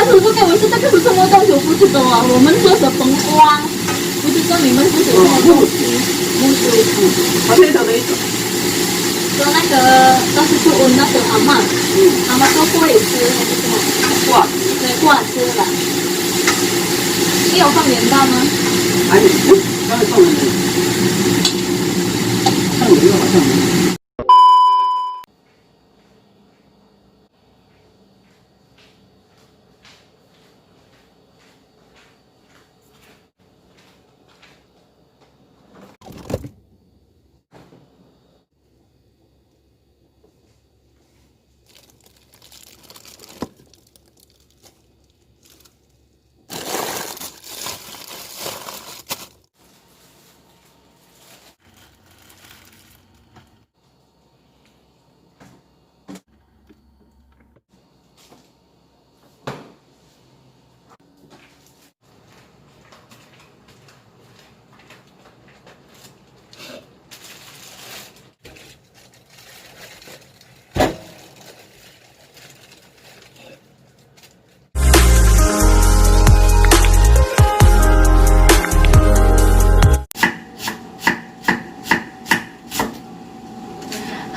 师傅给我是这个是什么东西，我不知道啊。我们说是风光，不知道你们是什么东西。木须，好像有的一种。说那个当时去问那个阿嬷，阿嬷说过也吃还是什么？挂，对，过吃了。你有放年糕吗？还有，刚才放了没有？放年糕好像没有。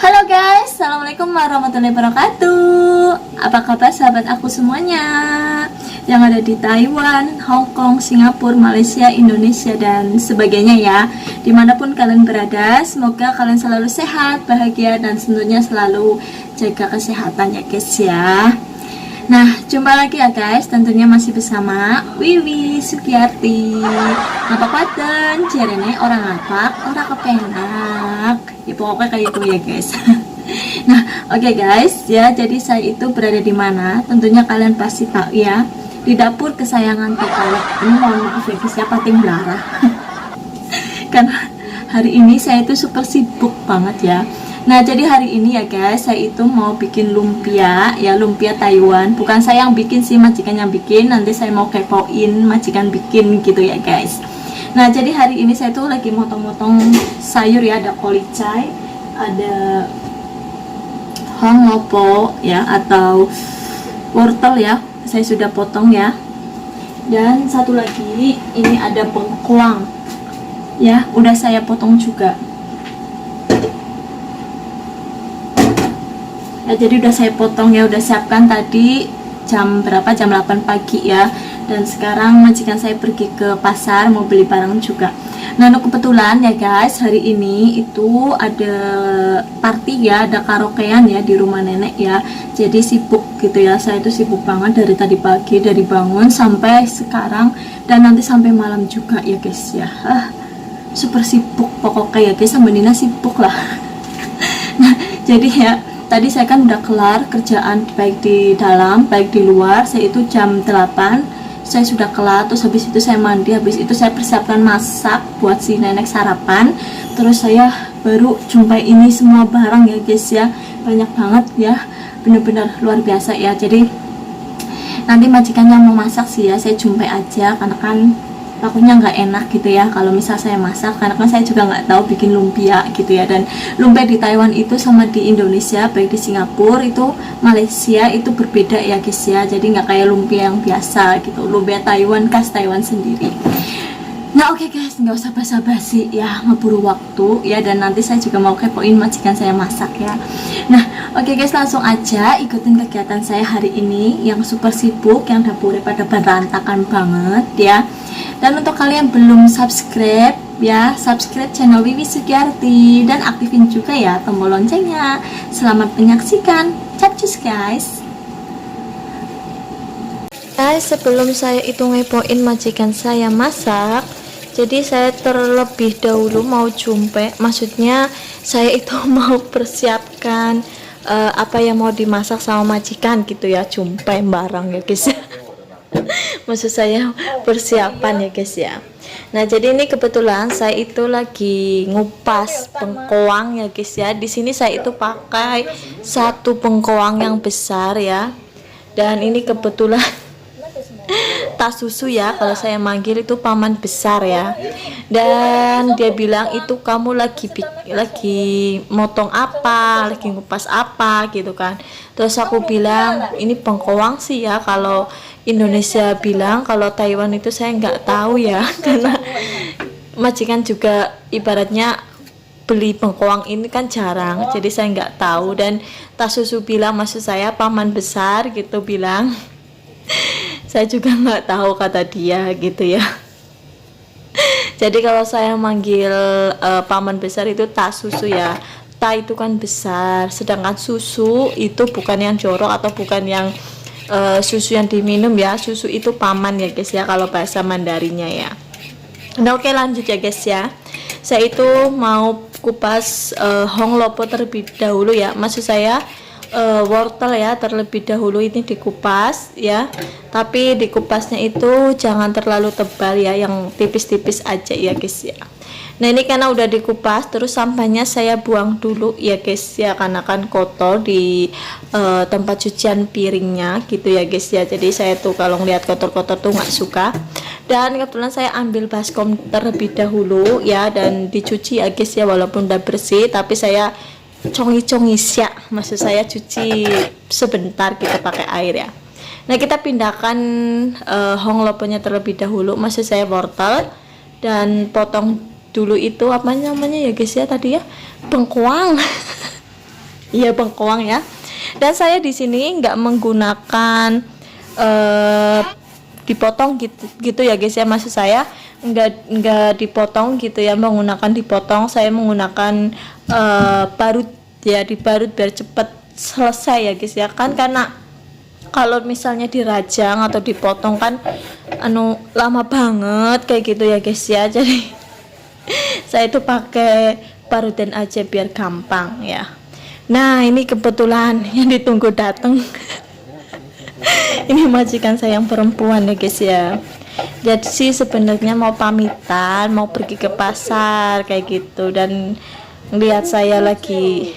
Halo guys, assalamualaikum warahmatullahi wabarakatuh. Apa kabar sahabat aku semuanya yang ada di Taiwan, Hong Kong, Singapura, Malaysia, Indonesia, dan sebagainya ya. Dimanapun kalian berada, semoga kalian selalu sehat, bahagia, dan tentunya selalu jaga kesehatan ya guys ya. Nah, jumpa lagi ya guys, tentunya masih bersama Wiwi Sugiyarti. Apa kabar? Jarene orang apa? Orang kepenak. Ya pokoknya kayak itu ya guys. Nah, oke guys, ya jadi saya itu berada di mana? Tentunya kalian pasti tahu ya, di dapur kesayangan TKW. Ini mohon maaf ya guys ya, pating belarang. Karena hari ini saya itu super sibuk banget ya. Nah, jadi hari ini ya guys, saya itu mau bikin lumpia, ya lumpia Taiwan. Bukan saya yang bikin sih, majikan yang bikin. Nanti saya mau kepoin majikan bikin gitu ya guys. Nah, jadi hari ini saya tuh lagi motong-motong sayur ya, ada kolicai, ada hongopo ya, atau wortel ya. Saya sudah potong ya. Dan satu lagi, ini ada bengkoang. Ya, udah saya potong juga. Ya, jadi udah saya potong ya, udah siapkan tadi jam berapa, jam 8 pagi ya. Dan sekarang majikan saya pergi ke pasar mau beli barang juga. Nah, kebetulan ya guys, hari ini itu ada party ya, ada karaokean ya di rumah nenek ya. Jadi sibuk gitu ya, saya itu sibuk banget dari tadi pagi, dari bangun sampai sekarang, dan nanti sampai malam juga ya guys ya. Super sibuk pokoknya ya guys, sama Nina sibuk lah. Nah, jadi ya tadi saya kan udah kelar kerjaan baik di dalam baik di luar. Saya itu jam 8 saya sudah kelar, terus habis itu saya mandi, habis itu saya persiapkan masak buat si nenek sarapan. Terus saya baru jumpai ini semua barang ya guys ya, banyak banget ya, bener-bener luar biasa ya. Jadi nanti majikan yang mau masak sih ya, saya jumpai aja, karena kan takutnya nggak enak gitu ya kalau misal saya masak, karena kan saya juga nggak tahu bikin lumpia gitu ya. Dan lumpia di Taiwan itu sama di Indonesia, baik di Singapura itu, Malaysia itu berbeda ya guys ya. Jadi nggak kayak lumpia yang biasa gitu, lumpia Taiwan khas Taiwan sendiri. Nah oke guys, nggak usah basa-basi ya, ngeburu waktu ya, dan nanti saya juga mau kepoin majikan saya masak ya. Nah oke guys, langsung aja ikutin kegiatan saya hari ini yang super sibuk, yang dapurnya pada berantakan banget ya. Dan untuk kalian belum subscribe ya, subscribe channel Wiwi Sugiyarti dan aktifin juga ya tombol loncengnya. Selamat menyaksikan, capcus guys. Guys, sebelum saya itu ngepoin majikan saya masak, jadi saya terlebih dahulu mau jumpe, maksudnya saya itu mau persiapkan apa yang mau dimasak sama majikan gitu ya, jumpe barang ya guys. Maksud saya persiapan ya guys ya. Nah, jadi ini kebetulan saya itu lagi ngupas bengkoang ya guys ya. Di sini saya itu pakai satu bengkoang yang besar ya. Dan ini kebetulan tas susu ya, kalau saya manggil itu paman besar ya. Dan dia bilang itu kamu lagi motong apa, lagi ngupas apa gitu kan. Terus aku bilang ini bengkoang sih ya, kalau Indonesia bilang, kalau Taiwan itu saya nggak tahu ya karena majikan juga ibaratnya beli bengkoang ini kan jarang, jadi saya nggak tahu. Dan tas susu bilang, maksud saya paman besar gitu bilang. Saya juga nggak tahu kata dia gitu ya. Jadi kalau saya manggil paman besar itu tas susu ya. Ta itu kan besar, sedangkan susu itu bukan yang jorok atau bukan yang susu yang diminum ya. Susu itu paman ya guys ya, kalau bahasa Mandarinnya ya. Nah oke, lanjut ya guys ya. Saya itu mau kupas honglopo terlebih dahulu ya, maksud saya wortel ya, terlebih dahulu ini dikupas ya, tapi dikupasnya itu jangan terlalu tebal ya, yang tipis-tipis aja ya guys ya. Nah ini karena udah dikupas, terus sampahnya saya buang dulu ya guys ya, karena kan kotor di tempat cucian piringnya gitu ya guys ya. Jadi saya tuh kalau ngeliat kotor-kotor tuh nggak suka. Dan kebetulan saya ambil baskom terlebih dahulu ya, dan dicuci ya guys ya, walaupun udah bersih tapi saya congis ya, maksud saya cuci sebentar kita pakai air ya. Nah kita pindahkan hongloponya terlebih dahulu, maksud saya wortel, dan potong dulu itu apa namanya ya guys ya tadi ya, bengkoang. Iya bengkoang ya. Dan saya di sini nggak menggunakan dipotong gitu ya guys ya, maksud saya nggak dipotong gitu ya, menggunakan dipotong, saya menggunakan parut ya, diparut biar cepet selesai ya guys ya kan, karena kalau misalnya dirajang atau dipotong kan lama banget kayak gitu ya guys ya. Jadi saya itu pakai parutan aja biar gampang ya. Nah ini kebetulan yang ditunggu datang. Ini majikan saya yang perempuan ya guys ya. Jadi sih sebenarnya mau pamitan, mau pergi ke pasar kayak gitu, dan lihat saya lagi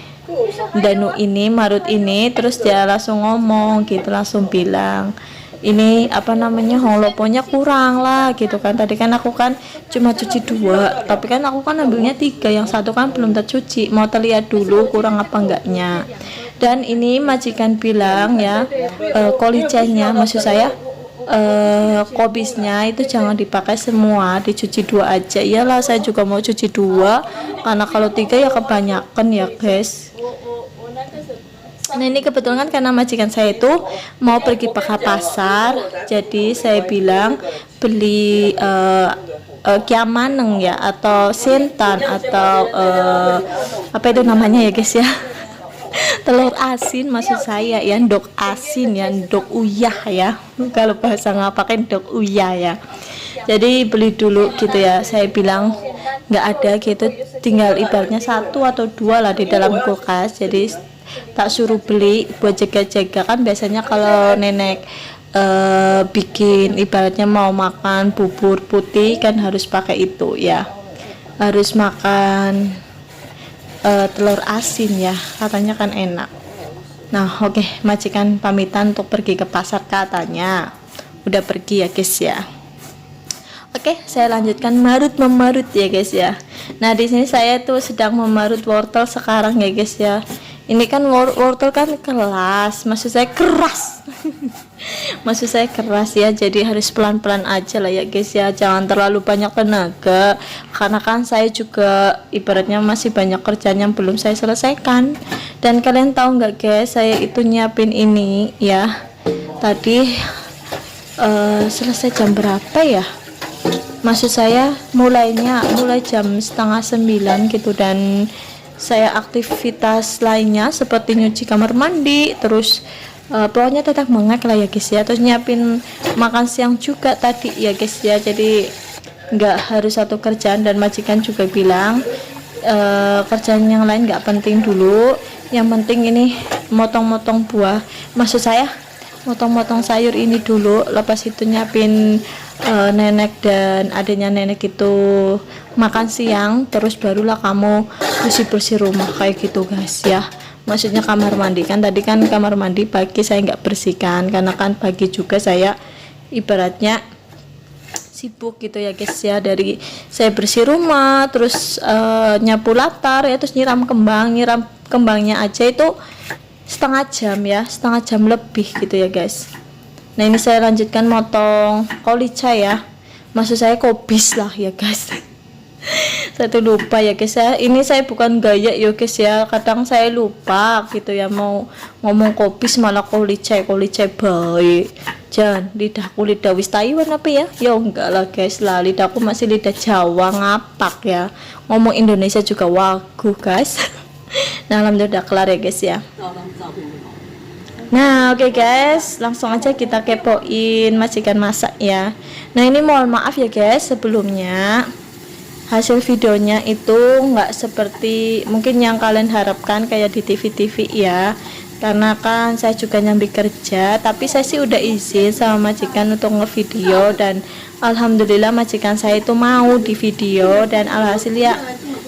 danu ini, marut ini, terus dia langsung ngomong gitu, langsung bilang ini apa namanya, hongloponya kurang lah gitu kan. Tadi kan aku kan cuma cuci 2, tapi kan aku kan ambilnya 3, yang satu kan belum tercuci, mau terlihat dulu kurang apa enggaknya. Dan ini majikan bilang ya, kolicanya, maksud saya kobisnya itu jangan dipakai semua, dicuci 2 aja. Iyalah saya juga mau cuci 2, karena kalau 3 ya kebanyakan ya guys. Nah ini kebetulan kan karena majikan saya itu mau pergi ke pasar, jadi saya bilang beli kiamaneng ya, atau sentan, atau apa itu namanya ya guys ya, telur asin maksud saya ya, ndok asin ya, ndok uyah ya, kalau bahasa ngapain ndok uyah ya. Jadi beli dulu gitu ya, saya bilang nggak ada gitu, tinggal ibaratnya 1 atau 2 lah di dalam kulkas, jadi tak suruh beli buat jaga-jaga. Kan biasanya kalau nenek bikin ibaratnya mau makan bubur putih kan harus pakai itu ya, harus makan telur asin ya, katanya kan enak. Nah oke, majikan pamitan untuk pergi ke pasar, katanya udah pergi ya guys ya. Oke, saya lanjutkan memarut ya guys ya. Nah di sini saya tuh sedang memarut wortel sekarang ya guys ya. Ini kan wortel kan keras, maksud saya keras. Maksud saya keras ya, jadi harus pelan-pelan aja lah ya guys ya, jangan terlalu banyak tenaga, karena kan saya juga ibaratnya masih banyak kerjaan yang belum saya selesaikan. Dan kalian tahu nggak guys, saya itu nyiapin ini ya, tadi selesai jam berapa ya, maksud saya mulai jam 8:30 gitu. Dan saya aktivitas lainnya seperti nyuci kamar mandi, terus pokoknya tetap mengek lah ya guys ya, terus nyiapin makan siang juga tadi ya guys ya. Jadi nggak harus satu kerjaan, dan majikan juga bilang kerjaan yang lain nggak penting dulu, yang penting ini motong-motong buah, maksud saya motong-motong sayur ini dulu, lepas itu nyiapin nenek dan adiknya nenek itu makan siang, terus barulah kamu bersih-bersih rumah kayak gitu guys ya. Maksudnya kamar mandi, kan tadi kan kamar mandi pagi saya nggak bersihkan, karena kan pagi juga saya ibaratnya sibuk gitu ya guys ya, dari saya bersih rumah, terus nyapu latar ya, terus nyiram kembangnya aja itu setengah jam lebih gitu ya guys. Nah ini saya lanjutkan motong kolica ya, maksud saya kobis lah ya guys. Saya tuh lupa ya guys ya, ini saya bukan gaya ya guys ya, kadang saya lupa gitu ya, mau ngomong kobis malah kolica baik. Jangan, lidahku lidah wis Taiwan apa ya? Ya enggak lah guys lah, lidahku masih lidah Jawa ngapak ya, ngomong Indonesia juga wagu guys. Nah alhamdulillah udah kelar ya guys ya. Nah oke guys, langsung aja kita kepoin majikan masak ya. Nah ini mohon maaf ya guys sebelumnya, hasil videonya itu nggak seperti mungkin yang kalian harapkan kayak di TV-TV ya, karena kan saya juga nyambi kerja, tapi saya sih udah izin sama majikan untuk ngevideo, dan alhamdulillah majikan saya itu mau di video, dan alhasil ya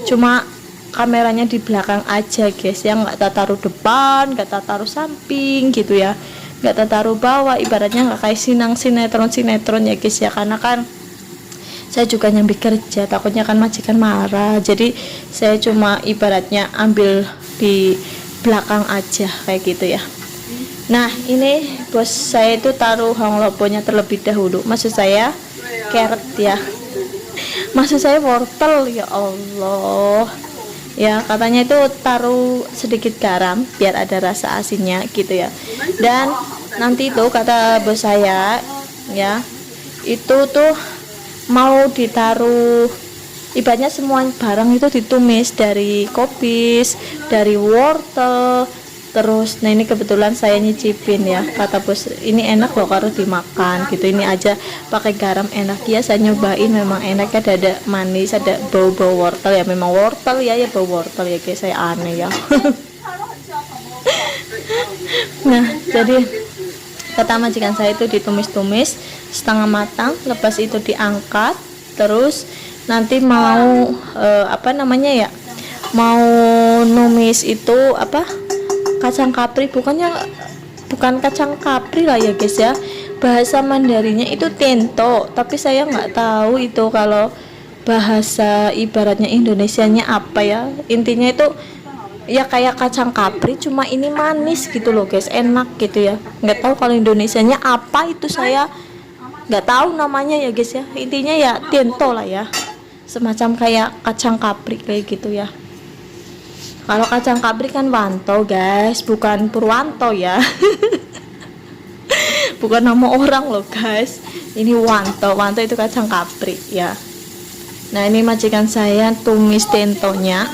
cuma kameranya di belakang aja guys ya, nggak tak taruh depan, nggak tak taruh samping gitu ya, nggak tak taruh bawah, ibaratnya nggak kayak sinetron ya guys ya, karena kan saya juga nyambi kerja, takutnya kan majikan marah, jadi saya cuma ibaratnya ambil di belakang aja kayak gitu ya. Nah ini bos saya itu taruh hongloponya terlebih dahulu, maksud saya carrot ya, maksud saya wortel ya Allah ya, katanya itu taruh sedikit garam biar ada rasa asinnya gitu ya. Dan nanti itu kata bos saya ya, itu tuh mau ditaruh ibaratnya semua barang itu ditumis, dari kobis, dari wortel, terus nah ini kebetulan saya nyicipin ya, kata bos ini enak loh kalau dimakan gitu, ini aja pakai garam enak ya, saya nyobain memang enak ya, ada manis, ada bau-bau wortel ya, memang wortel ya, bau wortel ya guys, saya aneh ya. Nah jadi kata majikan saya itu ditumis-tumis setengah matang, lepas itu diangkat, terus nanti mau apa namanya ya, mau numis itu apa, kacang kapri, bukan kacang kapri lah ya guys ya, bahasa Mandarinnya itu tento, tapi saya nggak tahu itu kalau bahasa ibaratnya Indonesianya apa ya, intinya itu ya kayak kacang kapri, cuma ini manis gitu loh guys, enak gitu ya, nggak tahu kalau Indonesianya apa itu, saya nggak tahu namanya ya guys ya, intinya ya tento lah ya, semacam kayak kacang kapri kayak gitu ya. Kalau kacang kapri kan wanto guys, bukan Purwanto ya. Bukan nama orang loh guys, ini wanto itu kacang kapri ya. Nah ini majikan saya tumis tentonya,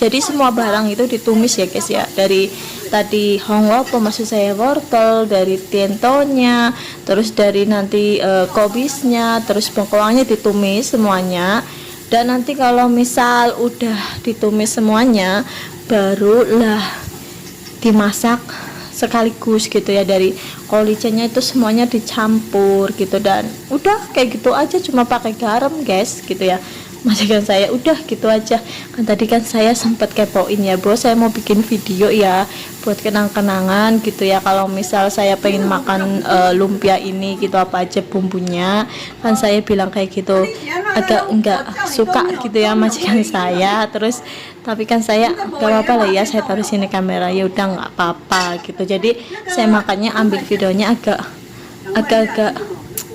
jadi semua barang itu ditumis ya guys ya, dari tadi honglopo maksud saya wortel, dari tentonya, terus dari nanti kobisnya, terus bengkoangnya ditumis semuanya. Dan nanti kalau misal udah ditumis semuanya, barulah dimasak sekaligus gitu ya, dari kolicanya itu semuanya dicampur gitu, dan udah kayak gitu aja, cuma pakai garam guys gitu ya. Majikan saya udah gitu aja kan, tadi kan saya sempat kepoin ya bos, saya mau bikin video ya buat kenang-kenangan gitu ya, kalau misal saya pengen makan lumpia ini gitu, apa aja bumbunya, kan saya bilang kayak gitu, agak enggak suka gitu ya majikan saya, terus tapi kan saya gak apa-apa lah ya, saya taruh sini kamera, ya udah nggak apa-apa gitu, jadi saya makanya ambil videonya agak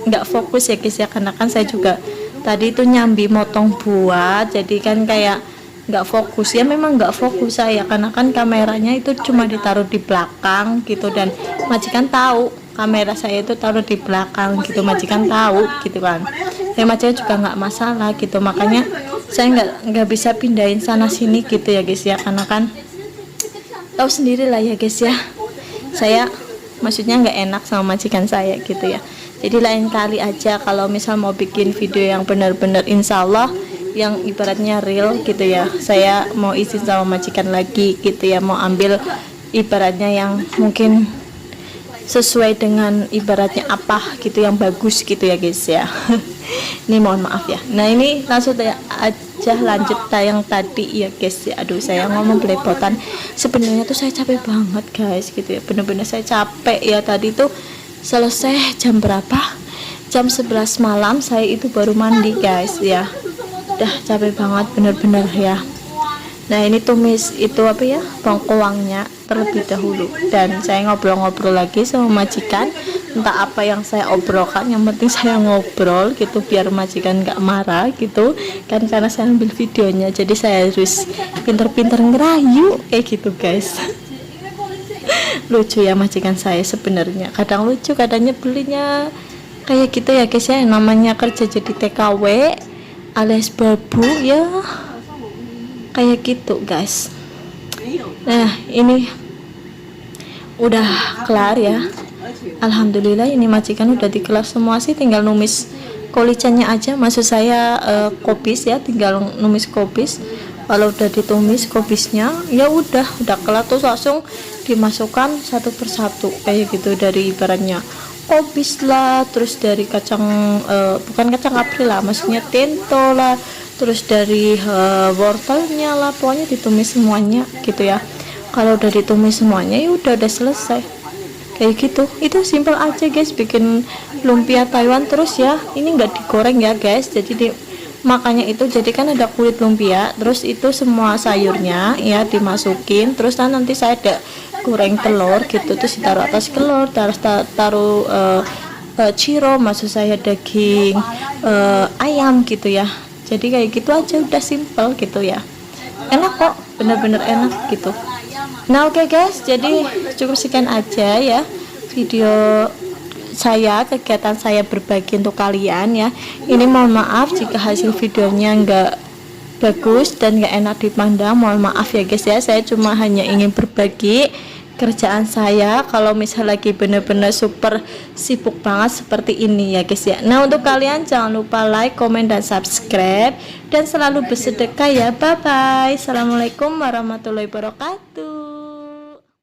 nggak fokus ya guys ya, karena kan saya juga tadi itu nyambi motong buah, jadi kan kayak nggak fokus ya, memang nggak fokus saya, karena kan kameranya itu cuma ditaruh di belakang gitu, dan majikan tahu kamera saya itu taruh di belakang gitu, majikan tahu gitu kan, ya majikan juga nggak masalah gitu, makanya saya nggak bisa pindahin sana sini gitu ya guys ya, karena kan tahu sendiri lah ya guys ya, saya maksudnya nggak enak sama majikan saya gitu ya. Jadi lain kali aja kalau misal mau bikin video yang benar-benar insya Allah yang ibaratnya real gitu ya, saya mau izin sama majikan lagi gitu ya, mau ambil ibaratnya yang mungkin sesuai dengan ibaratnya apa gitu, yang bagus gitu ya guys ya. Ini mohon maaf ya. Nah ini langsung aja lanjut tayang tadi ya guys ya. Aduh saya ngomong belepotan, sebenarnya tuh saya capek banget guys gitu ya, bener-bener saya capek ya. Tadi tuh selesai jam berapa, jam 11 malam saya itu baru mandi guys ya. Udah capek banget bener-bener ya. Nah ini tumis itu apa ya, bengkoangnya terlebih dahulu, dan saya ngobrol-ngobrol lagi sama majikan. Entah apa yang saya obrolkan, yang penting saya ngobrol gitu biar majikan nggak marah gitu kan, karena saya ambil videonya jadi saya harus pinter-pinter ngerayu kayak gitu guys. Lucu ya majikan saya sebenarnya, kadang lucu kadang nyebelinnya kayak gitu ya guys ya. Namanya kerja jadi TKW alias babu ya kayak gitu guys. Nah ini udah kelar ya, alhamdulillah. Ini majikan udah dikelas semua sih, tinggal numis kolicannya aja, maksud saya kopis ya, tinggal numis kopis. Kalau udah ditumis kopisnya ya udah kelar, terus langsung dimasukkan satu persatu kayak gitu, dari ibaratnya kopis lah, terus dari kacang bukan kacang april lah, maksudnya tento lah, terus dari wortelnya lah, pokoknya ditumis semuanya gitu ya. Kalau udah ditumis semuanya ya udah selesai kayak gitu. Itu simple aja guys, bikin lumpia Taiwan. Terus ya ini nggak digoreng ya guys, jadi makanya itu jadi kan ada kulit lumpia, terus itu semua sayurnya ya dimasukin, terus nanti saya ada goreng telur gitu, terus ditaruh atas telur, taruh ciro, maksud saya daging ayam gitu ya. Jadi kayak gitu aja, udah simple gitu ya, enak kok, bener-bener enak gitu. Nah oke guys, jadi cukup sekian aja ya video saya, kegiatan saya berbagi untuk kalian ya. Ini mohon maaf jika hasil videonya nggak bagus dan nggak enak dipandang, mohon maaf ya guys ya. Saya cuma hanya ingin berbagi kerjaan saya kalau misal lagi bener-bener super sibuk banget seperti ini ya guys ya. Nah untuk kalian jangan lupa like, komen, dan subscribe, dan selalu bersedekah ya. Bye bye. Assalamualaikum warahmatullahi wabarakatuh.